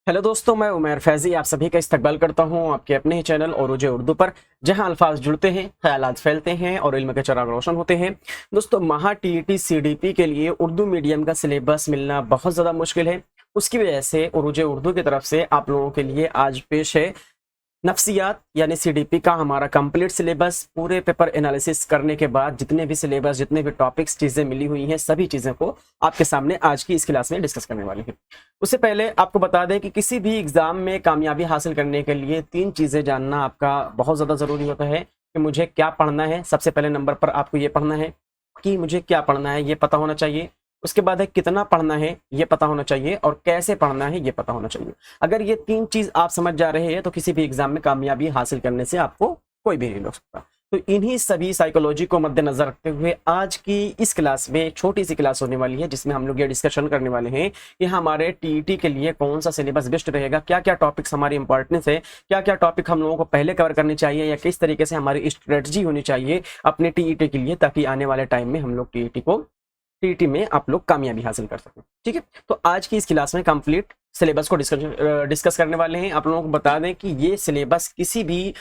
Hello दोस्तों, मैं उमर फैजी आप सभी का इस्तकबाल करता हूं आपके अपने ही चैनल उरूज उर्दू पर, जहां अल्फाज जुड़ते हैं, ख्यालात फैलते हैं और इल्म के चिराग रोशन होते हैं। दोस्तों, महा टीईटी सीडीपी के लिए उर्दू मीडियम का सिलेबस मिलना बहुत ज़्यादा मुश्किल है। उसकी वजह से उरूज उर्दू की तरफ से आप लोगों के लिए आज पेश है नफ्सियात यानी सीडीपी का हमारा कंप्लीट सिलेबस। पूरे पेपर एनालिसिस करने के बाद जितने भी सिलेबस, जितने भी टॉपिक्स, चीज़ें मिली हुई हैं, सभी चीज़ों को आपके सामने आज की इस क्लास में डिस्कस करने वाले हैं। उससे पहले आपको बता दें कि किसी भी एग्ज़ाम में कामयाबी हासिल करने के लिए 3 चीज़ें जानना आपका बहुत ज़्यादा ज़रूरी होता है कि मुझे क्या पढ़ना है। सबसे पहले नंबर पर आपको ये पढ़ना है कि मुझे क्या पढ़ना है, ये पता होना चाहिए। उसके बाद है कितना पढ़ना है, ये पता होना चाहिए, और कैसे पढ़ना है, ये पता होना चाहिए। अगर ये 3 चीज़ आप समझ जा रहे हैं तो किसी भी एग्जाम में कामयाबी हासिल करने से आपको कोई भी नहीं रोक सकता। तो इन्हीं सभी साइकोलॉजी को मद्देनजर रखते हुए आज की इस क्लास में एक छोटी सी क्लास होने वाली है, जिसमें हम लोग ये डिस्कशन करने वाले हैं कि हमारे टीईटी के लिए कौन सा सिलेबस बेस्ट रहेगा, क्या क्या टॉपिक्स हमारी इंपॉर्टेंस है, क्या क्या टॉपिक हम लोगों को पहले कवर करने चाहिए, या किस तरीके से हमारी स्ट्रेटजी होनी चाहिए अपने टीईटी के लिए, ताकि आने वाले टाइम में हम लोग टीईटी में आप लोग कामयाबी हासिल कर सकें। ठीक है, तो आज की इस क्लास में कंप्लीट सिलेबस को डिस्कस करने वाले हैं। आप लोगों को बता दें कि ये सिलेबस किसी भी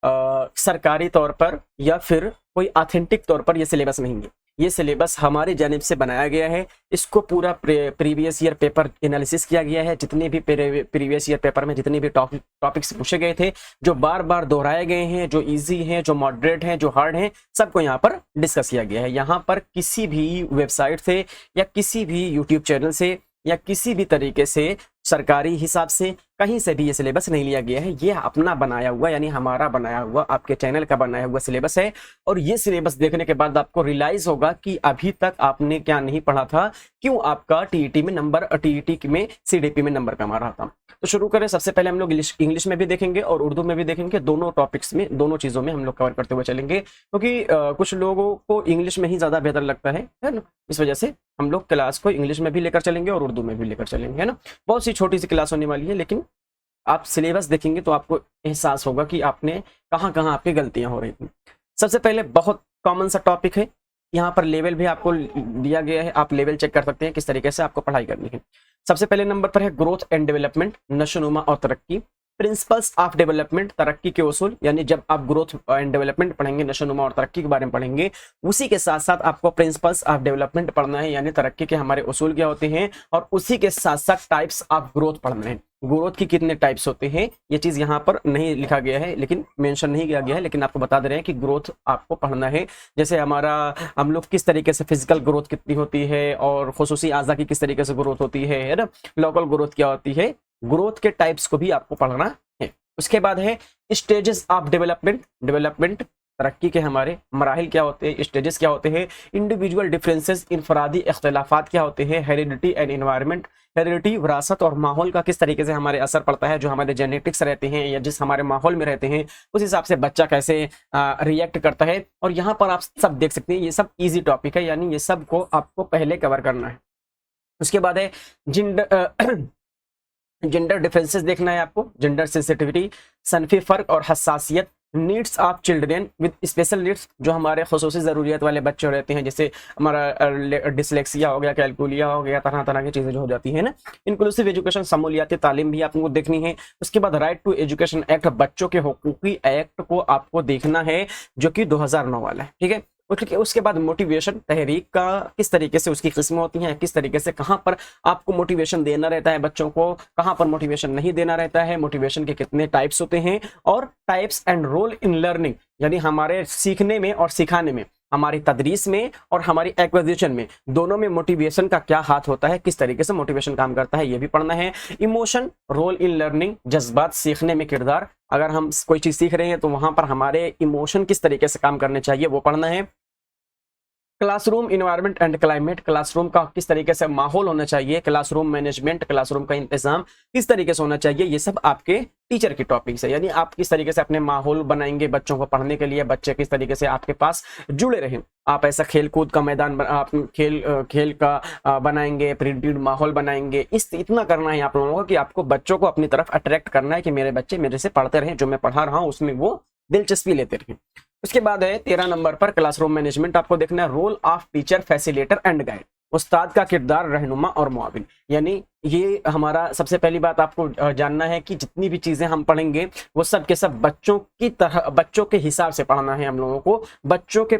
सरकारी तौर पर या फिर कोई ऑथेंटिक तौर पर ये सिलेबस नहीं है। ये सिलेबस हमारी जानिब से बनाया गया है। इसको पूरा प्रीवियस ईयर पेपर एनालिसिस किया गया है। जितने भी प्रीवियस ईयर पेपर में जितने भी टॉपिक्स पूछे गए थे, जो बार बार दोहराए गए हैं, जो इजी हैं, जो मॉडरेट हैं, जो हार्ड हैं, सबको यहाँ पर डिस्कस किया गया है। यहाँ पर किसी भी वेबसाइट से या किसी भी यूट्यूब चैनल से या किसी भी तरीके से सरकारी हिसाब से कहीं से भी ये सिलेबस नहीं लिया गया है। ये अपना बनाया हुआ, यानी हमारा बनाया हुआ, आपके चैनल का बनाया हुआ सिलेबस है। और ये सिलेबस देखने के बाद आपको रियलाइज होगा कि अभी तक आपने क्या नहीं पढ़ा था, क्यों आपका टीईटी में सीडीपी में नंबर कम आ रहा था। तो शुरू करें। सबसे पहले हम लोग इंग्लिश में भी देखेंगे और उर्दू में भी देखेंगे। दोनों टॉपिक्स में, दोनों चीज़ों में हम लोग कवर करते हुए चलेंगे, क्योंकि कुछ लोगों को इंग्लिश में ही ज़्यादा बेहतर लगता है ना। इस वजह से हम लोग क्लास को इंग्लिश में भी लेकर चलेंगे और उर्दू में भी लेकर चलेंगे, है ना। बहुत सी छोटी सी क्लास होने वाली है, लेकिन आप सिलेबस देखेंगे तो आपको एहसास होगा कि आपने कहाँ कहाँ आपकी गलतियां हो रही थी। सबसे पहले बहुत कॉमन सा टॉपिक है, यहाँ पर लेवल भी आपको दिया गया है। आप लेवल चेक कर सकते हैं किस तरीके से आपको पढ़ाई करनी है। सबसे पहले नंबर पर है ग्रोथ एंड डेवलपमेंट, नशोनुमा और तरक्की। प्रिंसिपल्स ऑफ डेवलपमेंट, तरक्की के उसूल, यानी जब आप ग्रोथ एंड डेवलपमेंट पढ़ेंगे, नशोनुमा और तरक्की के बारे में पढ़ेंगे, उसी के साथ साथ आपको प्रिंसिपल्स ऑफ डेवलपमेंट पढ़ना है, यानी तरक्की के हमारे उसूल क्या होते हैं, और उसी के साथ साथ टाइप्स ऑफ ग्रोथ पढ़ना है। ग्रोथ की कितने टाइप्स होते हैं, ये चीज यहाँ पर नहीं लिखा गया है, लेकिन मेंशन नहीं किया गया है, लेकिन आपको बता दे रहे हैं कि ग्रोथ आपको पढ़ना है। जैसे हम लोग किस तरीके से फिजिकल ग्रोथ कितनी होती है, और खुसूसी आज़ा की किस तरीके से ग्रोथ होती है ना, लोकल ग्रोथ क्या होती है, ग्रोथ के टाइप्स को भी आपको पढ़ना है। उसके बाद है स्टेजेस ऑफ डेवलपमेंट, तरक्की के हमारे मराहिल क्या होते हैं, स्टेजेस क्या होते हैं, इंडिविजुअल डिफरेंसेस, इनफरादी इख्तलाफात क्या होते हैं, हेरिडिटी एंड एनवायरनमेंट, हेरिडिटी विरासत और माहौल का किस तरीके से हमारे असर पड़ता है, जो हमारे जेनेटिक्स रहते हैं या जिस हमारे माहौल में रहते हैं उस हिसाब से बच्चा कैसे रिएक्ट करता है। और यहाँ पर आप सब देख सकते हैं, ये सब इजी टॉपिक है, यानी ये सब को आपको पहले कवर करना है। उसके बाद है जेंडर डिफरेंसेस देखना है आपको, जेंडर सेंसिटिविटी, सनफी फर्क और हसासियत, needs of children with special needs, जो हमारे खुसूसी ज़रूरियत वाले बच्चे रहते हैं, जैसे हमारा डिसलेक्सिया हो गया, कैलकुलिया हो गया, तरह तरह की चीज़ें जो हो जाती है ना। इंक्लूसिव एजुकेशन, शमूलियाती तालीम भी आपको देखनी है। उसके बाद राइट टू एजुकेशन एक्ट, बच्चों के हुकूकी एक्ट को आपको देखना है, जो कि 2009 वाला है। ठीक है, उसके बाद मोटिवेशन, तहरीक का किस तरीके से उसकी किस्में होती हैं, किस तरीके से कहाँ पर आपको मोटिवेशन देना रहता है बच्चों को, कहाँ पर मोटिवेशन नहीं देना रहता है, मोटिवेशन के कितने टाइप्स होते हैं, और types and role in learning, यानी हमारे सीखने में और सिखाने में, हमारी तदरीस में और हमारी एक्विजिशन में, दोनों में मोटिवेशन का क्या हाथ होता है, किस तरीके से मोटिवेशन काम करता है, ये भी पढ़ना है। इमोशन, रोल इन लर्निंग, जज्बात सीखने में किरदार, अगर हम कोई चीज़ सीख रहे हैं तो वहां पर हमारे इमोशन किस तरीके से काम करने चाहिए, वो पढ़ना है। Classroom environment and climate, classroom का किस तरीके से माहौल होना चाहिए, क्लासरूम मैनेजमेंट, क्लासरूम का इंतजाम किस तरीके से होना चाहिए, ये सब आपके टीचर की टॉपिक्स है। यानी आप किस तरीके से अपने माहौल बनाएंगे बच्चों को पढ़ने के लिए, बच्चे किस तरीके से आपके पास जुड़े रहें। आप ऐसा खेल कूद का मैदान आप खेल का बनाएंगे, प्रिंटेड माहौल बनाएंगे। इतना करना है आप लोगों को कि आपको बच्चों को अपनी तरफ अट्रैक्ट करना है कि मेरे बच्चे मेरे से पढ़ते रहें, जो मैं पढ़ा रहा हूँ उसमें वो दिलचस्पी लेते रहें। उसके बाद है 13 नंबर पर क्लासरूम मैनेजमेंट, आपको देखना है role of teacher, facilitator and guide. उस्ताद का किरदार रहनुमा और मुआविन। यानी ये हमारा सबसे पहली बात आपको जानना है कि जितनी भी चीजें हम पढ़ेंगे वो सब के सब बच्चों की तरह, बच्चों के हिसाब से पढ़ना है। हम लोगों को बच्चों के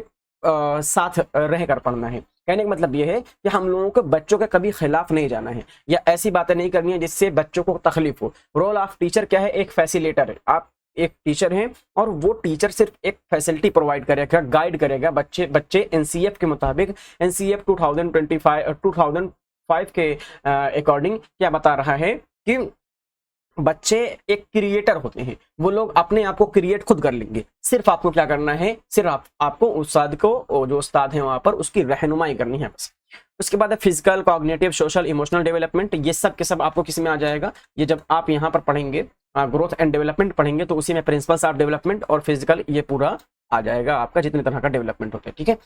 साथ रहकर पढ़ना है। कहने का मतलब ये है कि हम लोगों को बच्चों के कभी खिलाफ नहीं जाना है या ऐसी बातें नहीं करनी है जिससे बच्चों को तकलीफ हो। रोल ऑफ टीचर क्या है? एक फैसिलिटेटर है। आप एक टीचर हैं और वो टीचर सिर्फ एक फैसिलिटी प्रोवाइड करेगा, गाइड करेगा। बच्चे एनसीएफ के मुताबिक, एनसीएफ 2005 के अकॉर्डिंग क्या बता रहा है कि बच्चे एक क्रिएटर होते हैं, वो लोग अपने आप को क्रिएट खुद कर लेंगे। सिर्फ आपको क्या करना है? सिर्फ आपको उस्ताद को, जो उस्ताद है वहां पर, उसकी रहनुमाई करनी है बस। उसके बाद है physical, cognitive, social, emotional development. ये सब के सब आपको किस में आ जाएगा? ये जब आप यहाँ पर पढ़ेंगे ग्रोथ एंड डेवलपमेंट पढ़ेंगे तो उसी में प्रिंसिपल्स ऑफ डेवलपमेंट और फिजिकल ये पूरा आ जाएगा आपका, जितने तरह का डेवलपमेंट होता है। ठीक है,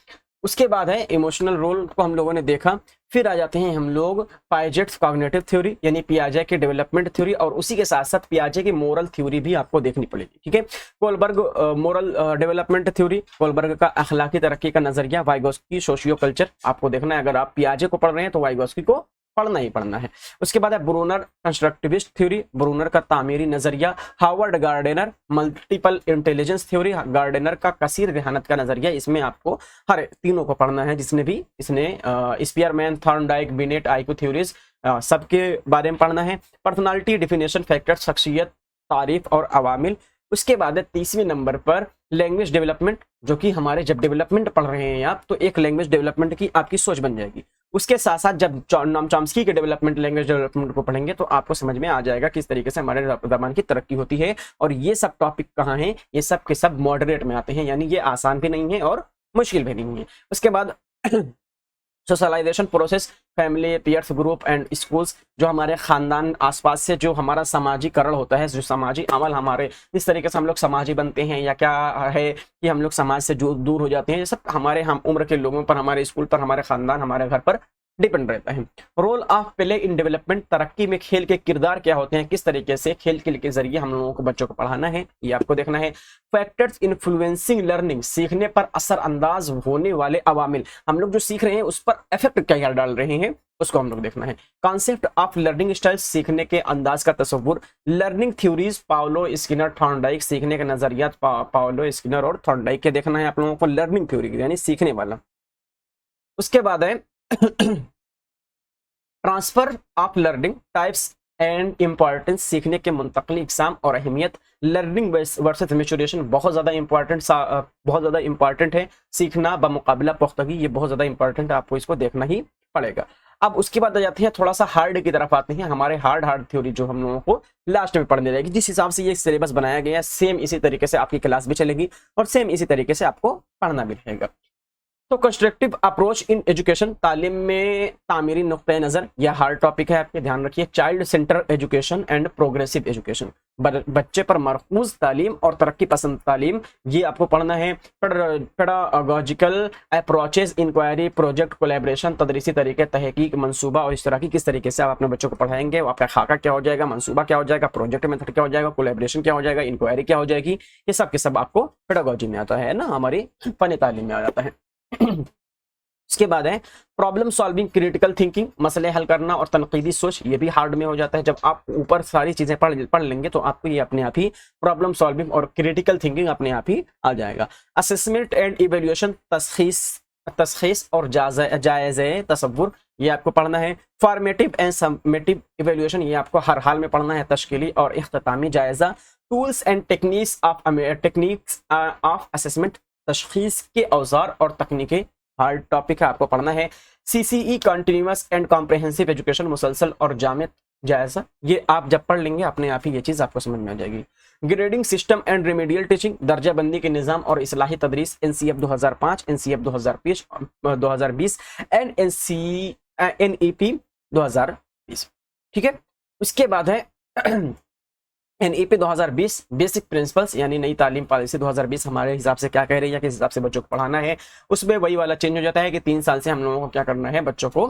उसके बाद है इमोशनल रोल को हम लोगों ने देखा। फिर आ जाते हैं हम लोग पायजेट्स कॉग्निटिव थ्योरी यानी पियाजे की डेवलपमेंट थ्योरी, और उसी के साथ साथ पियाजे की मोरल थ्योरी भी आपको देखनी पड़ेगी। ठीक है, Kohlberg moral development theory, Kohlberg का अखलाकी तरक्की का नजरिया, वाइगोस्की सोशियो कल्चर आपको देखना है। अगर आप पियाजे को पढ़ रहे हैं तो वाइगोस्की को पढ़ना ही पढ़ना है। उसके बाद है ब्रूनर कंस्ट्रक्टिविस्ट थ्योरी, ब्रूनर का तामीरी नजरिया, Harvard gardener multiple intelligence theory, gardener का कसीर जहानत का नजरिया। इसमें आपको हर तीनों को पढ़ना है, जिसने भी इसने Spearman, Thorndike, beneath, IQ theories सबके बारे में पढ़ना है। पर्सनालिटी डिफिनेशन फैक्टर, शख्सियत, तारीफ और अवामिल। उसके बाद है 30वें नंबर पर लैंग्वेज डेवलपमेंट, जो कि हमारे जब डेवलपमेंट पढ़ रहे हैं आप तो एक लैंग्वेज डेवलपमेंट की आपकी सोच बन जाएगी। उसके साथ साथ जब नॉम चॉम्स्की के डेवलपमेंट, लैंग्वेज डेवलपमेंट को पढ़ेंगे तो आपको समझ में आ जाएगा किस तरीके से हमारे जबान की तरक्की होती है। और ये सब टॉपिक कहाँ हैं? ये सब के सब मॉडरेट में आते हैं, यानी ये आसान भी नहीं है और मुश्किल भी नहीं है। उसके बाद socialisation process, family, peers group and schools, जो हमारे खानदान आसपास से जो हमारा समाजीकरण होता है, जो समाजी अमल हमारे, जिस तरीके से हम लोग समाजी बनते हैं या क्या है कि हम लोग समाज से जो दूर हो जाते हैं, ये सब हमारे हम उम्र के लोगों पर, हमारे स्कूल पर, हमारे खानदान, हमारे घर पर डिपेंड रहता है। Role of play in development, तरक्की में खेल के किरदार क्या होते हैं, किस तरीके से खेल के जरिए हम लोगों को बच्चों को पढ़ाना है, ये आपको देखना है। फैक्टर्स इन्फ्लुएंसिंग लर्निंग, सीखने पर असर अंदाज होने वाले अवामिल, हम लोग जो सीख रहे हैं उस पर इफेक्ट क्या डाल रहे हैं उसको हम लोग देखना है। कॉन्सेप्ट ऑफ लर्निंग स्टाइल, सीखने के अंदाज का तस्वुर। Learning theories, Paulo Skinner, Thorndike, सीखने का नजरिया पाउलो स्किनर और थॉर्नडाइक के देखना है आप लोगों को, लर्निंग थ्योरी यानी सीखने वाला। उसके बाद है transfer of learning types and importance, सीखने के मुंतकली इकसाम और अहमियत। लर्निंग वर्सेस मैच्योरेशन बहुत ज्यादा इंपॉर्टेंट है। सीखना बमुकाबला पुख्तगी, ये बहुत ज्यादा इंपॉर्टेंट है, आपको इसको देखना ही पड़ेगा। अब उसके बाद आ जाती है थोड़ा सा हार्ड की तरफ आते हैं, हमारे हार्ड थ्योरी जो हम लोगों को लास्ट में पढ़ने रहेगी। जिस हिसाब से ये सिलेबस बनाया गया है सेम इसी तरीके से आपकी क्लास भी चलेगी और सेम इसी तरीके से आपको पढ़ना भी रहेगा। तो कंस्ट्रक्टिव अप्रोच इन एजुकेशन, तालीम में तामीरी नुक्ते नज़र, यह हार्ड टॉपिक है, आपके ध्यान रखिए। Child centre education and progressive education, बच्चे पर मरकूज तालीम और तरक्की पसंद तालीम, ये आपको पढ़ना है। Pedagogical approaches, inquiry, project, collaboration, तदरीसी तरीके, तहकीक, मंसूबा और इस तरह की किस तरीके से आप अपने बच्चों को पढ़ाएंगे, आपका खाका क्या हो जाएगा, मंसूबा क्या हो जाएगा, प्रोजेक्ट मेथड क्या हो जाएगा, कोलैबोरेशन क्या हो जाएगा, इंक्वायरी क्या हो जाएगी, ये सब के सब आपको पेडागोजी में आता है ना, हमारी फन तालीम में आ जाता है। उसके बाद है प्रॉब्लम सॉल्विंग, क्रिटिकल थिंकिंग, मसले हल करना और तनकीदी सोच, ये भी हार्ड में हो जाता है। जब आप ऊपर सारी चीजें पढ़ लेंगे तो आपको ये अपने आप ही प्रॉब्लम सॉल्विंग और क्रिटिकल थिंकिंग अपने आप ही आ जाएगा। असेसमेंट एंड इवेल्युएशन, तशखीस और जायज़े तसव्वुर, ये आपको पढ़ना है। फॉर्मेटिव एंड समेटिव इवेल्युएशन, ये आपको हर हाल में पढ़ना है। तश्कीली और इख्तितामी जायजा। Tools and techniques of assessment, तशखीस के औजार और तकनीकें, हार्ड टॉपिक है, आपको पढ़ना है। CCE continuous and comprehensive education, मुसलसल और जामिद जायजा, ये आप जब पढ़ लेंगे अपने आप ही ये चीज आपको समझ में आ जाएगी। Grading system and remedial teaching, दर्जा बंदी के निज़ाम और इस्लाही तदरीस, NCF 2005, NCF 2020 एंड NEP 2020। ठीक है, उसके बाद है NEP 2020 बेसिक प्रिंसिपल्स, यानी नई तालीम पॉलिसी 2020 हमारे हिसाब से क्या कह रही है, किस हिसाब से बच्चों को पढ़ाना है। उसमें वही वाला चेंज हो जाता है कि 3 साल से हम लोगों को क्या करना है, बच्चों को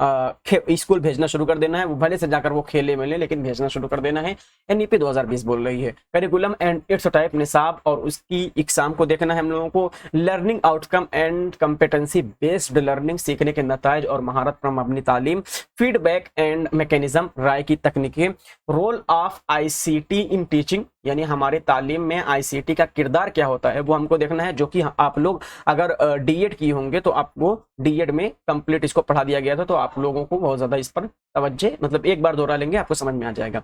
स्कूल भेजना शुरू कर देना है। वो भले से जाकर वो खेले मिले, लेकिन भेजना शुरू कर देना है। एनईपी 2020 बोल रही है। करिकुलम एंड इट्स टाइप, निसाब और उसकी एग्जाम को देखना है हम लोगों को। Learning outcome and competency based learning, सीखने के नताज और महारत पर मबनी तालीम। फीडबैक एंड मैकेनिज्म, राय की तकनीकें। Role of ICT in teaching, यानी हमारे तालीम में आईसीटी का किरदार क्या होता है वो हमको देखना है, जो कि आप लोग अगर डीएड किए होंगे तो आपको डीएड में कंप्लीट इसको पढ़ा दिया गया था, तो आप लोगों को बहुत ज्यादा इस पर तवज्जो, मतलब एक बार दोहरा लेंगे आपको समझ में आ जाएगा।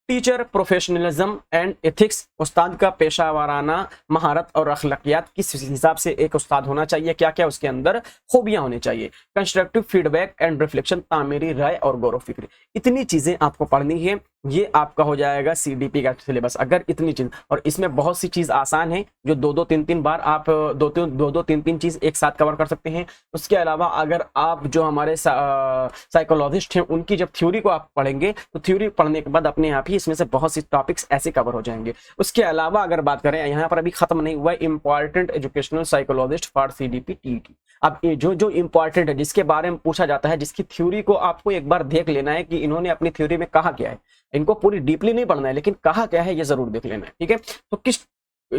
टीचर प्रोफेशनलिज्म एंड एथिक्स, उस्ताद का पेशावराना महारत और अखलाकियात, किस हिसाब से एक उस्ताद होना चाहिए, क्या क्या उसके अंदर खूबियां होनी चाहिए। कंस्ट्रक्टिव फीडबैक एंड रिफ्लेक्शन, तामीरी राय और गौर फिक्र, इतनी चीजें आपको पढ़नी है। ये आपका हो जाएगा सीडीपी का सिलेबस। अगर इतनी चीज, और इसमें बहुत सी चीज आसान है जो दो दो तीन बार आप दो तीन चीज एक साथ कवर कर सकते हैं। उसके अलावा अगर आप जो हमारे साइकोलॉजिस्ट हैं उनकी जब थ्योरी को आप पढ़ेंगे तो थ्योरी पढ़ने के बाद अपने आप ही इसमें से बहुत सी टॉपिक्स ऐसे कवर हो जाएंगे। उसके अलावा अगर बात करें, यहाँ पर अभी खत्म नहीं हुआ, important educational psychologist for CDP TT. अब ये जो इंपॉर्टेंट है, जिसके बारे में पूछा जाता है, जिसकी थ्योरी को आपको एक बार देख लेना है कि इन्होंने अपनी थ्योरी में कहा क्या है। इनको पूरी डीपली नहीं पढ़ना है, लेकिन कहा क्या है ये जरूर देख लेना है, ठीक है। तो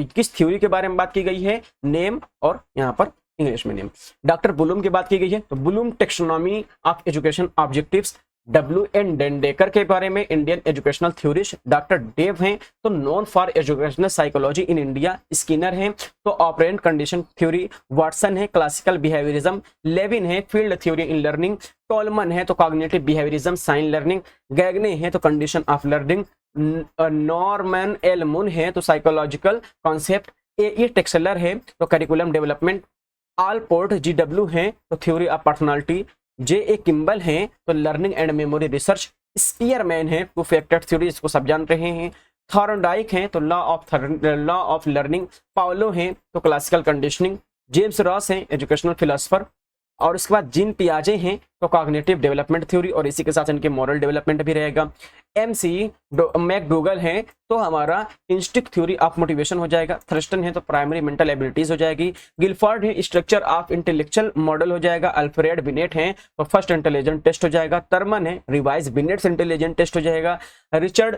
किस थ्योरी के बारे में बात की गई है, नेम, और यहाँ पर इंग्लिश में नेम। डॉक्टर ब्लूम की बात की गई है, तो Bloom taxonomy of education objectives. W.N. Dandekar के बारे में, Indian educational theorist. Doctor Dave हैं तो known for educational psychology in India. Skinner हैं तो ऑपरेंट कंडीशन थ्योरी। वाटसन है क्लासिकल बिहेवियरिज्म। लेविन है field theory in learning. Tolman है तो cognitive behaviourism sign learning. Gagne है तो condition of learning. Norman L Munn है तो साइकोलॉजिकल कॉन्सेप्ट। ए टेक्सलर है तो करिकुलम डेवलपमेंट। आलपोर्ट GW है तो theory of personality. J.A. Kimbal हैं तो learning and memory research. Spearman है टू फैक्टर थ्योरी, इसको सब जान रहे हैं। थॉर्नडाइक हैं तो लॉ ऑफ लर्निंग। पाउलो हैं तो क्लासिकल कंडीशनिंग। जेम्स रॉस हैं एजुकेशनल फिलोसफर। और उसके बाद जीन पियाजे हैं तो कॉग्निटिव डेवलपमेंट थ्योरी, और इसी के साथ इनके मॉरल डेवलपमेंट भी रहेगा। MC मैकडोगल हैं तो हमारा इंस्टिंक्ट थ्योरी ऑफ मोटिवेशन हो जाएगा। थर्स्टन है तो प्राइमरी मेंटल एबिलिटीज हो जाएगी। गिलफोर्ड है स्ट्रक्चर ऑफ इंटेलेक्चुअल मॉडल हो जाएगा। अल्फ्रेड बिनेट हैं तो फर्स्ट इंटेलिजेंट टेस्ट हो जाएगा। तरमन है रिवाइज बिनेट्स इंटेलिजेंट टेस्ट हो जाएगा। रिचर्ड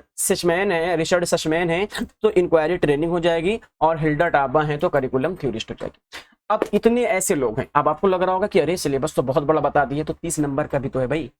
सचमैन है तो इंक्वायरी ट्रेनिंग हो जाएगी। और हिल्डा टाबा है तो करिकुलम थ्योरिस्ट हो जाएगी। अब इतने ऐसे लोग हैं, अब आपको लग रहा होगा कि अरे सिलेबस तो बहुत बड़ा बता दिए, तो 30 नंबर का भी तो है भाई।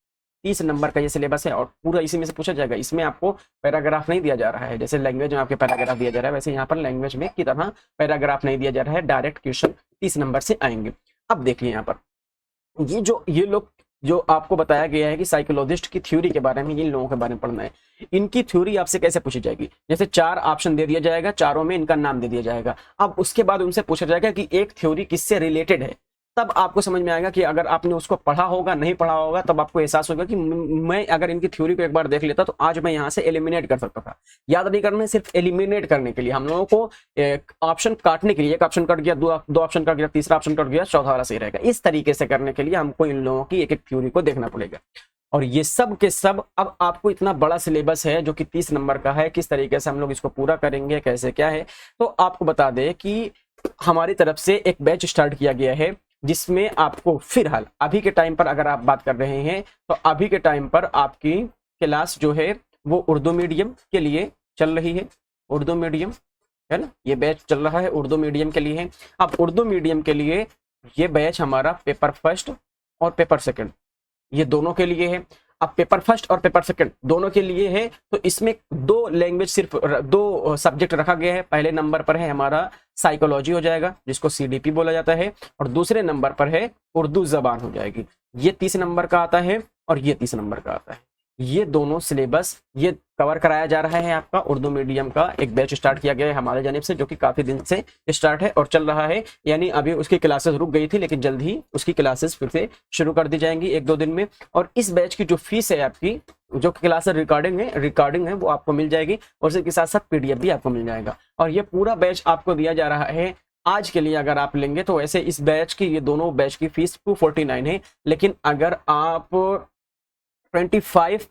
30 नंबर का ये सिलेबस है और पूरा इसी में से पूछा जाएगा। इसमें आपको पैराग्राफ नहीं दिया जा रहा है, जैसे लैंग्वेज में आपके पैराग्राफ दिया जा रहा है, वैसे यहाँ पर लैंग्वेज में की तरह पैराग्राफ नहीं दिया जा रहा है। डायरेक्ट क्वेश्चन 30 नंबर से आएंगे। अब देखिए यहाँ पर ये लोग जो आपको बताया गया है कि साइकोलॉजिस्ट की थ्योरी के बारे में, इन लोगों के बारे में पढ़ना है। इनकी थ्योरी आपसे कैसे पूछी जाएगी, जैसे 4 ऑप्शन दे दिया जाएगा, चारों में इनका नाम दे दिया जाएगा। अब उसके बाद उनसे पूछा जाएगा कि एक थ्योरी किससे रिलेटेड है, तब आपको समझ में आएगा कि अगर आपने उसको पढ़ा होगा नहीं पढ़ा होगा, तब आपको एहसास होगा कि मैं अगर इनकी थ्योरी को एक बार देख लेता तो आज मैं यहाँ से एलिमिनेट कर सकता था। याद नहीं करना है, सिर्फ एलिमिनेट करने के लिए हम लोगों को एक ऑप्शन काटने के लिए, एक ऑप्शन कट गया, दो ऑप्शन कट गया, तीसरा ऑप्शन कट गया, चौथा वाला सही रहेगा। इस तरीके से करने के लिए हमको इन लोगों की एक एक थ्योरी को देखना पड़ेगा। और ये सब के सब, अब आपको इतना बड़ा सिलेबस है जो कि 30 नंबर का है, किस तरीके से हम लोग इसको पूरा करेंगे, कैसे क्या है, तो आपको बता दें कि हमारी तरफ से एक बैच स्टार्ट किया गया है, जिसमें आपको फिलहाल अभी के टाइम पर अगर आप बात कर रहे हैं तो अभी के टाइम पर आपकी क्लास जो है वो उर्दू मीडियम के लिए चल रही है। उर्दू मीडियम है ना, ये बैच चल रहा है उर्दू मीडियम के लिए है। अब उर्दू मीडियम के लिए ये बैच हमारा पेपर फर्स्ट और पेपर सेकंड, ये दोनों के लिए है। अब पेपर फर्स्ट और पेपर सेकंड दोनों के लिए है, तो इसमें 2 लैंग्वेज, सिर्फ 2 सब्जेक्ट रखा गया है। पहले नंबर पर है हमारा साइकोलॉजी हो जाएगा, जिसको CDP बोला जाता है, और दूसरे नंबर पर है उर्दू जबान हो जाएगी। ये 30 नंबर का आता है और ये 30 नंबर का आता है। ये दोनों सिलेबस ये कवर कराया जा रहा है। आपका उर्दू मीडियम का एक बैच स्टार्ट किया गया है हमारे जानिब से, जो कि काफी दिन से स्टार्ट है और चल रहा है। यानी अभी उसकी क्लासेस रुक गई थी, लेकिन जल्द ही उसकी क्लासेस फिर से शुरू कर दी जाएंगी 1-2 दिन में। और इस बैच की जो फीस है, आपकी जो क्लास रिकॉर्डिंग है वो आपको मिल जाएगी, और इसके साथ साथ PDF भी आपको मिल जाएगा। और ये पूरा बैच आपको दिया जा रहा है आज के लिए। अगर आप लेंगे तो वैसे इस बैच की, ये दोनों बैच की फीस 249 है, लेकिन अगर आप 25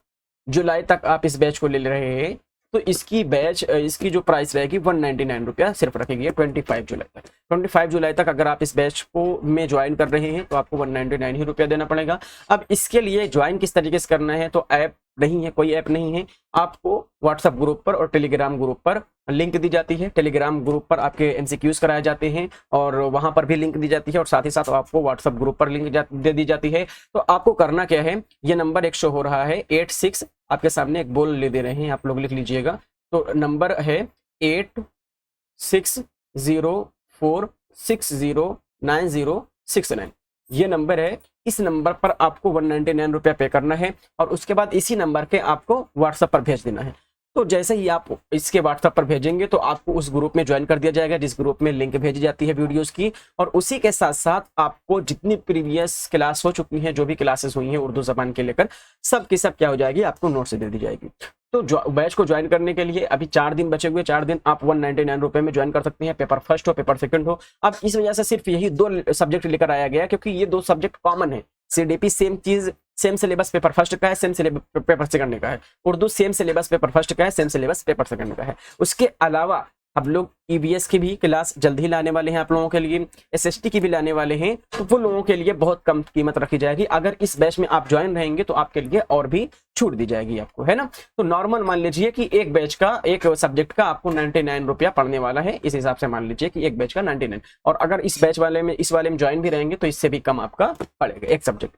जुलाई तक आप इस बैच को ले रहे हैं तो इसकी बैच इसकी जो प्राइस रहेगी 199 रुपया सिर्फ रखेगी 25 जुलाई तक। 25 जुलाई तक अगर आप इस बैच को में ज्वाइन कर रहे हैं तो आपको 199 ही रुपया देना पड़ेगा। अब इसके लिए ज्वाइन किस तरीके से करना है, तो ऐप नहीं है, कोई ऐप नहीं है, आपको व्हाट्सएप ग्रुप पर और टेलीग्राम ग्रुप पर लिंक दी जाती है। टेलीग्राम ग्रुप पर आपके एमसीक्यूज कराए जाते हैं और वहां पर भी लिंक दी जाती है और साथ ही साथ आपको व्हाट्सएप ग्रुप पर लिंक दे दी जाती है। तो आपको करना क्या है, ये नंबर एक शो हो रहा है 86, आपके सामने एक बोल ले दे रहे हैं, आप लोग लिख लीजिएगा। तो नंबर है 8604609069, ये नंबर है। इस नंबर पर आपको 199 रुपया पे करना है और उसके बाद इसी नंबर के आपको व्हाट्सएप पर भेज देना है। तो जैसे ही आप इसके व्हाट्सएप पर भेजेंगे तो आपको उस ग्रुप में ज्वाइन कर दिया जाएगा, जिस ग्रुप में लिंक भेजी जाती है वीडियोस की, और उसी के साथ साथ आपको जितनी प्रीवियस क्लास हो चुकी हैं, जो भी क्लासेस हुई हैं उर्दू जबान के लेकर, सब की सब क्या हो जाएगी, आपको नोट्स दे दी जाएगी। तो बैच को ज्वाइन करने के लिए अभी 4 दिन बचे हुए, 4 दिन आप 199 रुपए में ज्वाइन कर सकते हैं, पेपर फर्स्ट हो पेपर सेकंड हो। अब इस वजह से सिर्फ यही 2 सब्जेक्ट लेकर आया गया क्योंकि ये 2 सब्जेक्ट कॉमन है। सीडीपी सेम चीज, सेम सिलेबस पेपर फर्स्ट का है, सेम सिलेबस पेपर सेकंड का है। Urdu same syllabus paper first का है, सेम सिलेबस पेपर सेकंड का है। उसके अलावा अब लोग ईवीएस की भी क्लास जल्द ही लाने वाले हैं आप लोगों के लिए, एसएसटी की भी लाने वाले हैं, तो वो लोगों के लिए बहुत कम कीमत रखी जाएगी। अगर इस बैच में आप ज्वाइन रहेंगे तो आपके लिए और भी छूट दी जाएगी आपको, है ना। तो नॉर्मल मान लीजिए कि एक बैच का, एक सब्जेक्ट का आपको 99 रुपया पड़ने वाला है, इस हिसाब से मान लीजिए कि एक बैच का 99, और अगर इस बैच वाले में, इस वाले में ज्वाइन भी रहेंगे तो इससे भी कम आपका पड़ेगा एक सब्जेक्ट।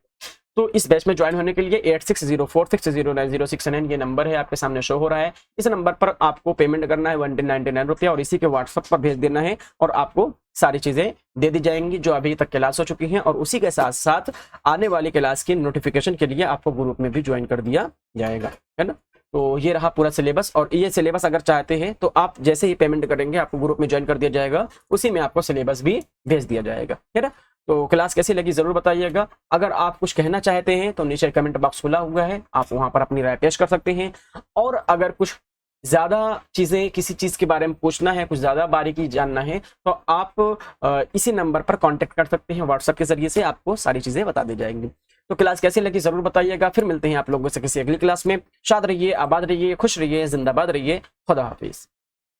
तो इस बैच में ज्वाइन होने के लिए 8604609069 ये नंबर है, आपके सामने शो हो रहा है। इस नंबर पर आपको पेमेंट करना है 199 रुपया और इसी के व्हाट्सएप पर भेज देना है और आपको सारी चीजें दे दी जाएंगी जो अभी तक क्लास हो चुकी हैं, और उसी के साथ साथ आने वाली क्लास की नोटिफिकेशन के लिए आपको ग्रुप में भी ज्वाइन कर दिया जाएगा, है ना। तो ये रहा पूरा सिलेबस, और ये सिलेबस अगर चाहते हैं तो आप जैसे ही पेमेंट करेंगे आपको ग्रुप में ज्वाइन कर दिया जाएगा, उसी में आपको सिलेबस भी भेज दिया जाएगा, है ना। तो क्लास कैसी लगी जरूर बताइएगा। अगर आप कुछ कहना चाहते हैं तो नीचे कमेंट बॉक्स खुला हुआ है, आप वहां पर अपनी राय पेश कर सकते हैं। और अगर कुछ ज्यादा चीजें, किसी चीज के बारे में पूछना है, कुछ ज्यादा बारीकी जानना है, तो आप इसी नंबर पर कांटेक्ट कर सकते हैं, व्हाट्सएप के जरिए से आपको सारी चीजें बता दी जाएंगी। तो क्लास कैसी लगी जरूर बताइएगा। फिर मिलते हैं आप लोगों से किसी अगली क्लास में। शाद रहिए, आबाद रहिए, खुश रहिए, जिंदाबाद रहिए। खुदा हाफिज।